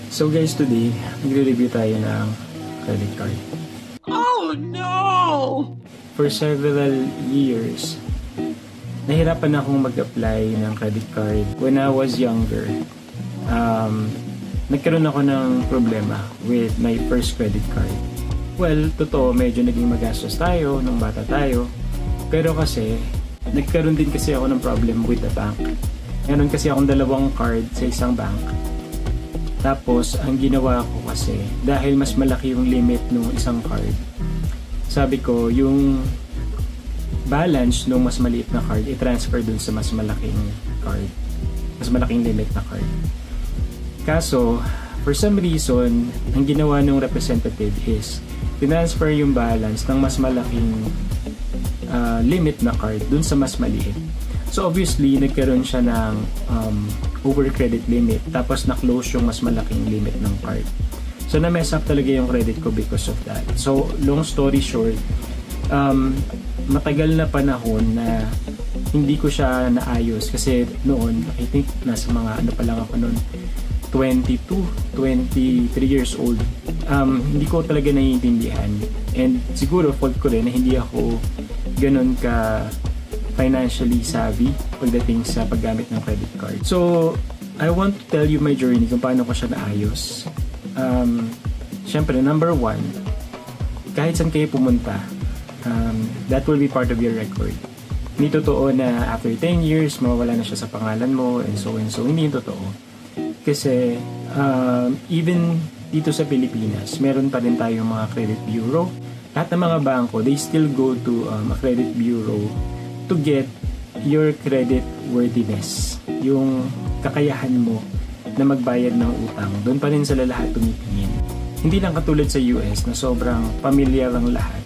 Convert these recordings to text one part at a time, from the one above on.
So guys, today, magre-review tayo ng credit card. Oh no! For several years, nahirapan akong mag-apply ng credit card. When I was younger, nagkaroon ako ng problema with my first credit card. Well, totoo, medyo naging magastos tayo nung bata tayo. Pero kasi, nagkaroon din kasi ako ng problem with the bank. Meron kasi akong dalawang card sa isang bank. Tapos, ang ginawa ko kasi, dahil mas malaki yung limit ng isang card, sabi ko, yung balance ng mas maliit na card, i-transfer dun sa mas malaking card. Mas malaking limit na card. Kaso, for some reason, ang ginawa ng representative is, tinransfer yung balance ng mas malaking limit na card dun sa mas maliit. So obviously, nagkaroon siya ng over credit limit, tapos na-close yung mas malaking limit ng card. So na-mess up talaga yung credit ko because of that. So long story short, matagal na panahon na hindi ko siya naayos kasi noon, I think nasa mga ano pa lang ako noon, 23 years old. Hindi ko talaga naiintindihan, and siguro fault ko rin na hindi ako ganun ka financially savvy pagdating sa paggamit ng credit card. So, I want to tell you my journey kung paano ko siya naayos. Siyempre, number one, kahit saan kayo pumunta, that will be part of your record. Hindi totoo na after 10 years, mawawala na siya sa pangalan mo, and so. Hindi yung totoo. Kasi, even dito sa Pilipinas, meron pa rin tayong mga credit bureau. Lahat ng mga bangko, they still go to a credit bureau to get your credit worthiness, yung kakayahan mo na magbayad ng utang. Doon pa rin sila lahat tumitingin. Hindi lang katulad sa US na sobrang familiar ang lahat.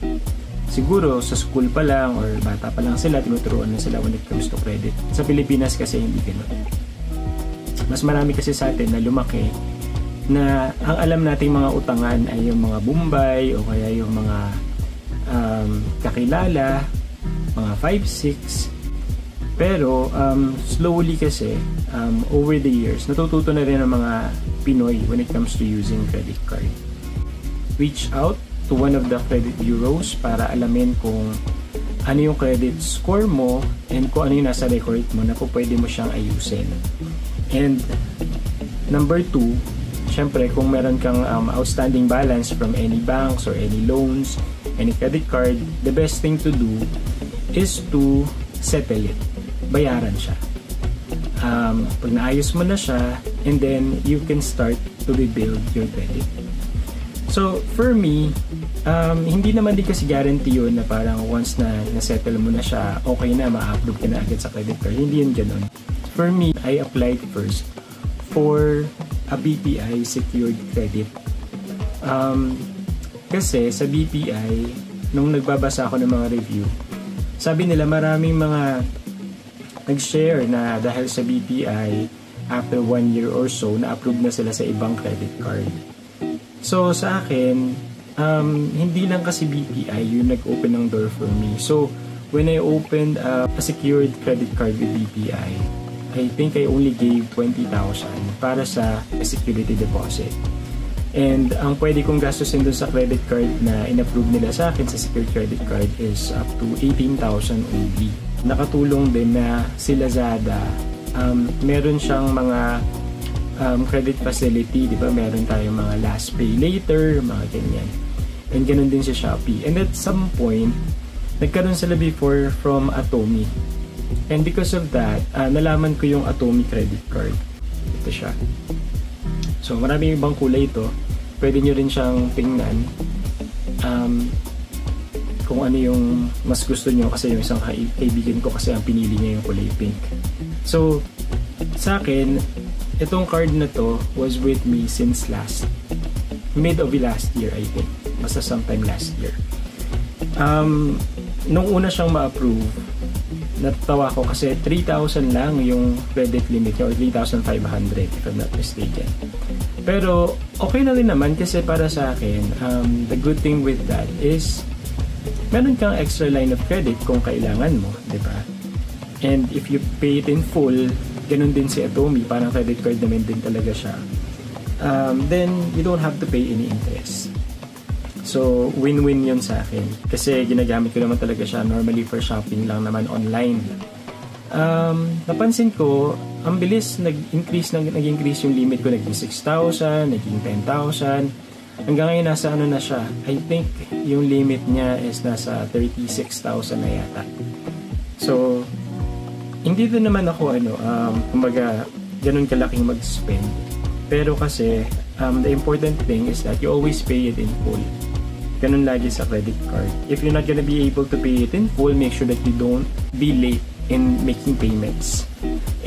Siguro sa school pa lang or bata pa lang sila, tinuturuan na sila when it comes to credit. Sa Pilipinas kasi hindi ganoon. Mas marami kasi sa atin na lumaki na ang alam nating mga utangan ay yung mga Bombay o kaya yung mga kakilala, mga 5-6. Pero slowly kasi over the years natututo na rin ang mga Pinoy when it comes to using credit card. Reach out to one of the credit bureaus para alamin kung ano yung credit score mo and kung ano yung nasa record mo na po pwede mo siyang ayusin. And number 2, syempre kung meron kang outstanding balance from any banks or any loans, any credit card, the best thing to do is to settle it. Bayaran siya. Pag naayos mo na siya, and then you can start to rebuild your credit. So, for me, hindi naman din kasi guarantee yun na parang once na nasettle mo na siya, okay na, ma-approve ka na agad sa credit card. Hindi yun ganun. For me, I applied first for a BPI secured credit. Kasi sa BPI, nung nagbabasa ako ng mga review, sabi nila maraming mga nag-share na dahil sa BPI, after 1 year or so, na-approve na sila sa ibang credit card. So sa akin, hindi lang kasi BPI yung nag-open ng door for me. So when I opened a secured credit card with BPI, I think I only gave 20,000 para sa security deposit. And ang pwede kong gastusin doon sa credit card na in-approve nila sa akin sa secured credit card is up to 18,000 only. Nakatulong din na si Lazada, meron siyang mga credit facility, di ba? Meron tayong mga last pay later, mga ganyan. And ganun din si Shopee. And at some point, nagkaroon sila before from Atomy. And because of that, nalaman ko yung Atomy credit card. Ito siya. So, maraming ibang kulay ito. Pwede nyo rin siyang tingnan kung ano yung mas gusto nyo, kasi yung isang kaibigan ko kasi ang pinili niya yung kulay pink. So, sa akin, itong card na to was with me since mid of last year, I think. Basta sometime last year. Nung una siyang ma-approve, natatawa ko kasi 3,000 lang yung credit limit niya, or 3,500 if I'm not mistaken. Pero okay na rin naman kasi para sa akin, the good thing with that is meron kang extra line of credit kung kailangan mo, di ba? And if you pay it in full, ganun din si Atomy, parang credit card naman din talaga siya. then you don't have to pay any interest. So, win-win yun sa akin. Kasi ginagamit ko naman talaga siya normally for shopping lang naman online. Napansin ko, ang bilis nag-increase yung limit ko. Naging 6,000, naging 10,000. Hanggang ngayon nasa ano na siya. I think yung limit niya is nasa 36,000 na yata. So, hindi din naman ako kumbaga, ganun kalaking mag-spend. Pero kasi, the important thing is that you always pay it in full. Ganun lagi sa credit card. If you're not gonna be able to pay it in full, make sure that you don't be late in making payments.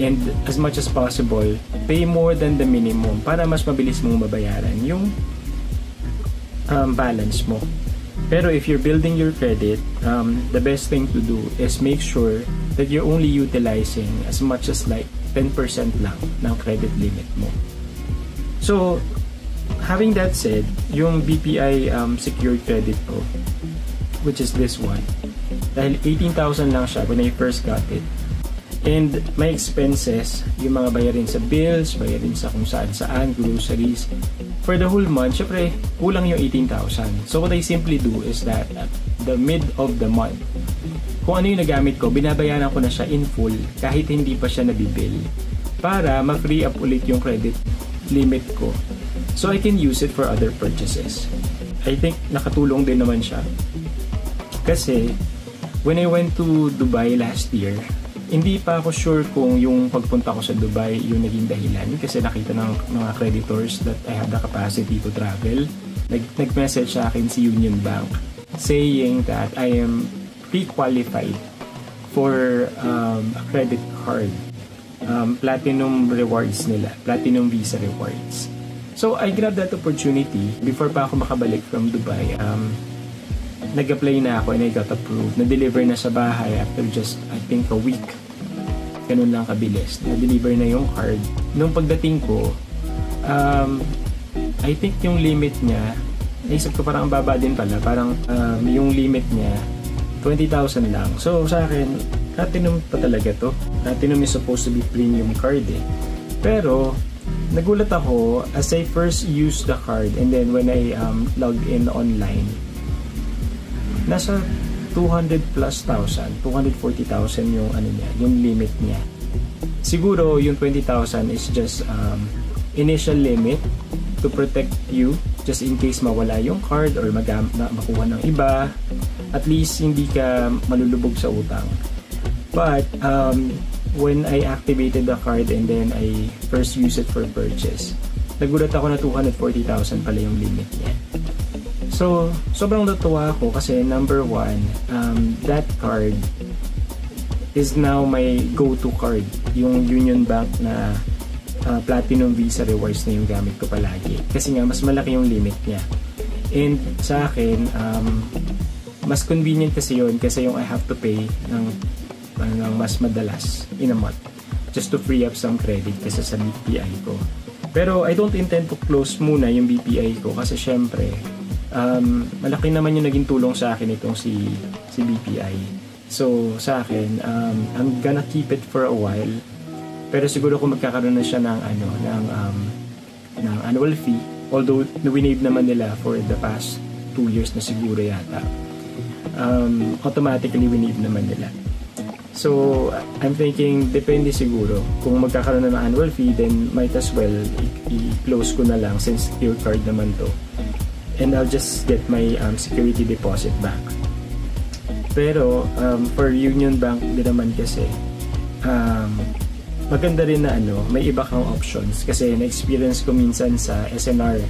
And as much as possible, pay more than the minimum para mas mabilis mong mabayaran yung balance mo. Pero if you're building your credit, the best thing to do is make sure that you're only utilizing as much as like 10% lang ng credit limit mo. So, having that said, yung BPI secured credit ko, which is this one, dahil 18,000 lang siya when I first got it. And my expenses, yung mga bayarin sa bills, bayarin sa kung saan, groceries, for the whole month, syempre, kulang yung 18,000. So what I simply do is that at the mid of the month, kung ano yung nagamit ko, binabayaran ko na siya in full kahit hindi pa siya nabibill para ma-free up ulit yung credit limit ko. So I can use it for other purchases. I think nakatulong din naman siya. Kasi when I went to Dubai last year, hindi pa ako sure kung yung pagpunta ko sa Dubai yung naging dahilan kasi nakita ng mga creditors that I have the capacity to travel. Nag-message sa akin si Union Bank saying that I am pre-qualified for a credit card. Platinum rewards nila. Platinum Visa rewards. So, I grabbed that opportunity. Before pa ako makabalik from Dubai, nag-apply na ako and I got approved. Na-deliver na sa bahay after just, I think, a week. Ganun lang kabilis. Na-deliver na yung card. Nung pagdating ko, I think yung limit niya, naisip ko parang ang baba din pala. Parang yung limit niya, 20,000 lang. So, sa akin, Platinum pa talaga to. Platinum is supposed to be premium card eh. Pero, nagulat ako as I first used the card and then when I logged in online, nasa 200 plus thousand, 240,000 yung ano niya, yung limit niya. Siguro yung 20,000 is just initial limit to protect you just in case mawala yung card or makuha ng iba. At least hindi ka malulubog sa utang. But when I activated the card and then I first used it for purchase, nagulat ako na 240,000 pala yung limit niya. So, sobrang natuwa ako kasi number one, that card is now my go-to card. Yung Union Bank na Platinum Visa Rewards na yung gamit ko palagi. Kasi nga, mas malaki yung limit niya. And sa akin, mas convenient kasi yun kasi yung I have to pay ng mas madalas in a month just to free up some credit kasi sa BPI ko. Pero I don't intend to close muna yung BPI ko kasi syempre malaki naman yung naging tulong sa akin itong si BPI. So sa akin, I'm gonna keep it for a while. Pero siguro kung magkakaroon na siya ng ng annual fee, although na-waive naman nila for the past 2 years na siguro yata. Automatically waive naman nila. So, I'm thinking, depende siguro. Kung magkakaroon na ng annual fee, then might as well i-close ko na lang since secure card naman to. And I'll just get my security deposit back. Pero, for Union Bank din naman kasi, maganda rin na may iba kang options. Kasi na-experience ko minsan sa SNR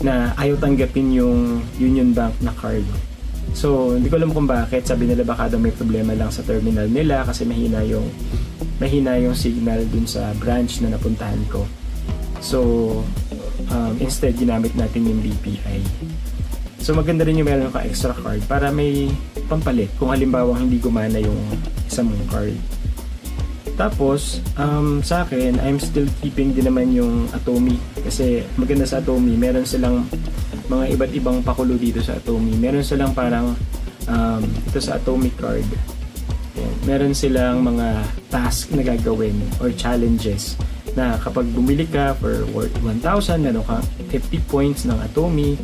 na ayaw tanggapin yung Union Bank na card. So, hindi ko alam kung bakit. Sabi nila baka daw may problema lang sa terminal nila kasi mahina yung signal dun sa branch na napuntahan ko. So, instead, ginamit natin yung BPI. So, maganda rin yung meron ka extra card para may pampalit kung halimbawa hindi gumana yung isang mong card. Tapos, sa akin, I'm still keeping din naman yung Atomy kasi maganda sa Atomy. Meron silang mga iba't ibang pakulo dito sa Atomy. Meron silang parang ito sa Atomy card. Yan. Meron silang mga task na gagawin or challenges na kapag bumili ka for 1,000, meron ka 50 points ng Atomy,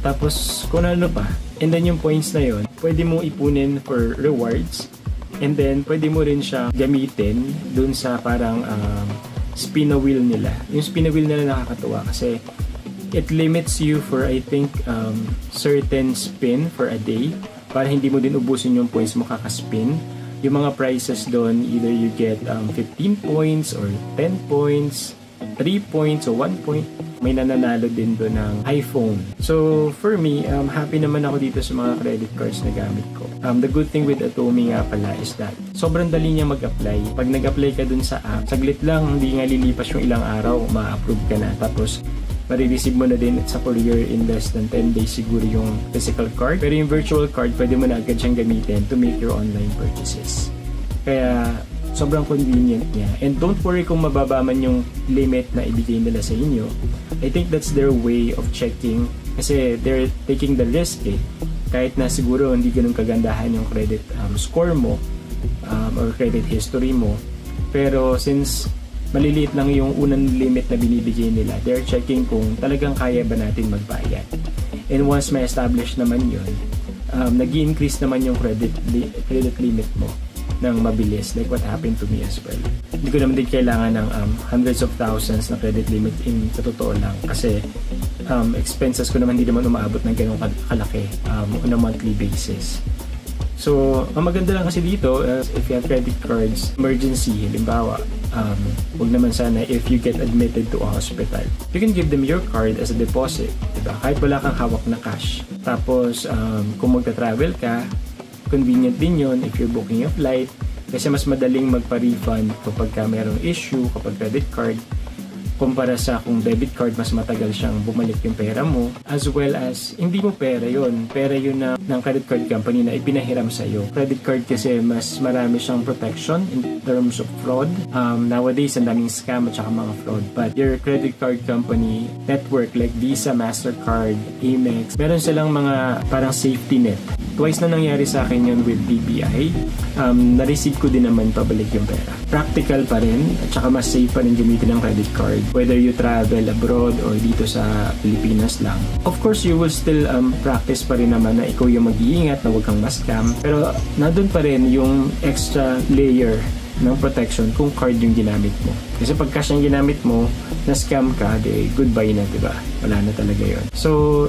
tapos kung ano pa. And then yung points na yon, pwede mo ipunin for rewards, and then pwede mo rin siya gamitin dun sa parang spin a wheel nila. Yung spin a wheel nila nakakatuwa kasi it limits you for I think certain spin for a day para hindi mo din ubusin yung points mo kakaspin. Yung mga prizes doon, either you get 15 points or 10 points, 3 points o 1 point. May nananalo din doon ng iPhone. So for me, happy naman ako dito sa mga credit cards na gamit ko. The good thing with Atomy nga pala is that sobrang dali niya mag-apply. Pag nag-apply ka dun sa app, saglit lang, hindi nga lilipas yung ilang araw, ma-approve ka na. Tapos marireceive mo na din sa courier in less than 10 days siguro yung physical card. Pero yung virtual card, pwede mo na agad siyang gamitin to make your online purchases. Kaya sobrang convenient niya. And don't worry kung mababa man yung limit na ibigay nila sa inyo. I think that's their way of checking kasi they're taking the risk Kahit na siguro hindi ganun kagandahan yung credit score mo or credit history mo. Pero since maliliit lang yung unang limit na binibigay nila, they're checking kung talagang kaya ba natin magbayad. And once may establish naman yun, nag-i-increase naman yung credit limit mo ng mabilis, like what happened to me as well. Hindi ko naman din kailangan ng hundreds of thousands na credit limit sa totoo lang kasi expenses ko naman hindi naman umaabot ng ganong kalaki on a monthly basis. So, ang maganda lang kasi dito, if you have credit cards, emergency, halimbawa, huwag naman sana if you get admitted to a hospital. You can give them your card as a deposit, diba? Kahit wala kang hawak na cash. Tapos, kung magta-travel ka, convenient din yun if you're booking a flight kasi mas madaling magpa-refund kapag mayroong issue, kapag credit card, kumpara sa kung debit card, mas matagal siyang bumalik yung pera mo, as well as hindi mo pera yun ng credit card company na ipinahiram sa'yo. Credit card kasi mas marami siyang protection in terms of fraud. Nowadays, ang daming scam at saka mga fraud. But your credit card company network like Visa, MasterCard, Amex, meron silang mga parang safety net. Twice na nangyari sa akin yun with BPI. Na-receive ko din naman pabalik yung pera. Practical pa rin at saka mas safe pa rin gamitin ng credit card whether you travel abroad or dito sa Pilipinas lang. Of course, you will still practice pa rin naman na ikaw yung mag-iingat na huwag kang ma-scam. Pero nandun pa rin yung extra layer ng protection kung card yung ginamit mo. Kasi pag cash yung ginamit mo, na-scam ka, goodbye na, diba? Wala na talaga yun. So,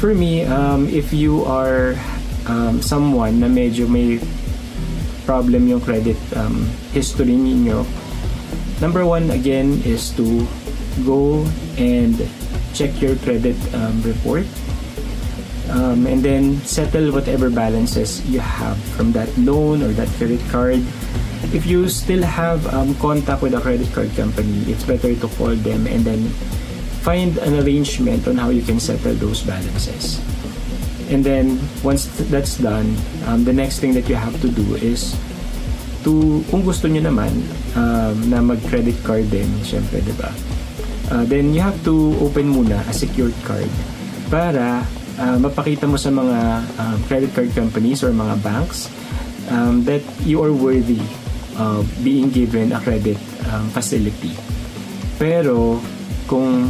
for me, if you are someone na medyo may problem yung credit history ninyo, number one again is to go and check your credit report and then settle whatever balances you have from that loan or that credit card. If you still have contact with a credit card company, it's better to call them and then find an arrangement on how you can settle those balances. And then once that's done, the next thing that you have to do is kung gusto nyo naman na mag-credit card din, syempre, diba? Then you have to open muna a secured card para mapakita mo sa mga credit card companies or mga banks that you are worthy of being given a credit facility. Pero kung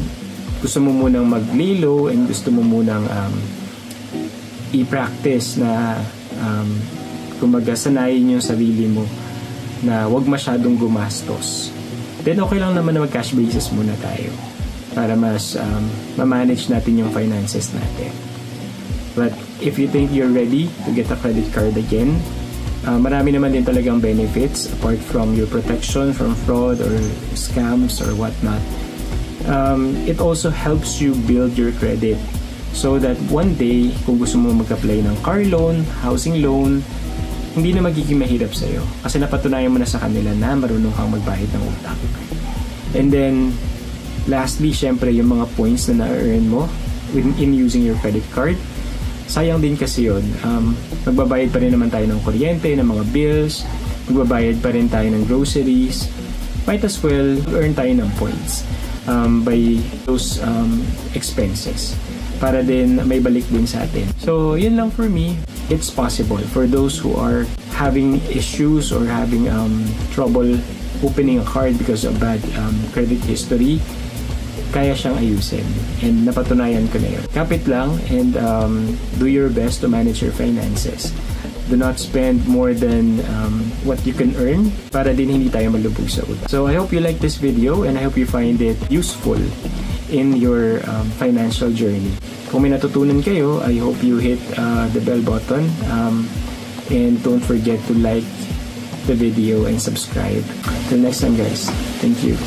gusto mo munang maglilo and gusto mo munang i-practice na kumbaga sanayin yung sarili mo na wag masyadong gumastos, then okay lang naman na mag-cash basis muna tayo para mas ma-manage natin yung finances natin. But if you think you're ready to get a credit card again, marami naman din talagang benefits apart from your protection from fraud or scams or whatnot. It also helps you build your credit so that one day, kung gusto mo mag-apply ng car loan, housing loan, hindi na magiging mahirap sa'yo kasi napatunayan mo na sa kanila na marunong kang magbayad ng utang. And then, lastly, syempre, yung mga points na na-earn mo in using your credit card, sayang din kasi yun. Magbabayad pa rin naman tayo ng kuryente, ng mga bills, magbabayad pa rin tayo ng groceries. Might as well earn tayo ng points by those expenses para din may balik din sa atin. So, yun lang for me. It's possible for those who are having issues or having trouble opening a card because of bad credit history, kaya siyang ayusin. And napatunayan ko na yun. Kapit lang and do your best to manage your finances. Do not spend more than what you can earn para din hindi tayo malubog sa utang. So I hope you like this video and I hope you find it useful in your financial journey. Kung may natutunan kayo, I hope you hit the bell button and don't forget to like the video and subscribe. Till next time guys, thank you.